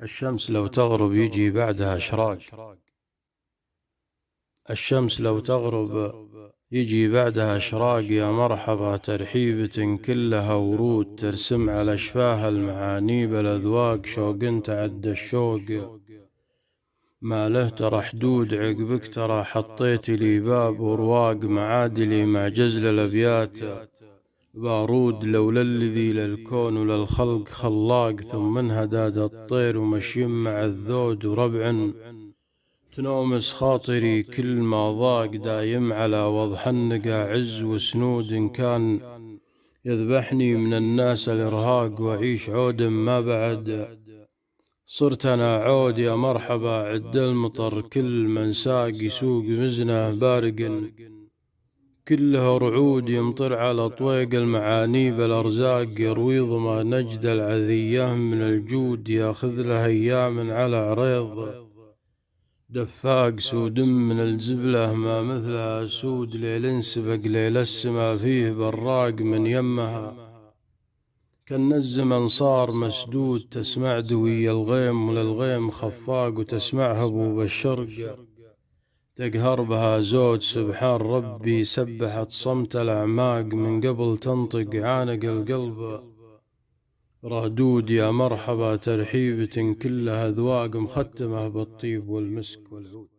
الشمس لو تغرب يجي بعدها إشراق. الشمس لو تغرب يجي بعدها إشراق، يا مرحبا ترحيبة كلها ورود ترسم على شفاها المعاني بالأذواق، شوق تعدى الشوق ما له ترى حدود، عقبك ترى حطيت لي باب ورواق معادلي مع جزل الأبيات بارود، لولا الذي للكون وللخلق خلاق، ثم انهداد الطير ومشي مع الذود وربع تنومس خاطري كل ما ضاق، دايم على وضح النقا عز وسنود، إن كان يذبحني من الناس الإرهاق وأعيش عودا ما بعد صرت أنا عود، يا مرحبا عد المطر كل من ساق يسوق مزنه بارق، كله رعود يمطر على طويق المعاني بالأرزاق، يروي ظما نجد العذية من الجود، ياخذ له أيام على عريض دفاق، سود من الزبلة ما مثلها سود، ليل سبق ليل السما فيه براق من يمها، كان الزمن صار مسدود، تسمع دوي الغيم وللغيم خفاق، وتسمع هبوب الشرق تقهر بها زود، سبحان ربي سبحت صمت الأعماق، من قبل تنطق عانق القلب ردود، يا مرحبا ترحيبة كلها أذواق مختمة بالطيب والمسك والعود.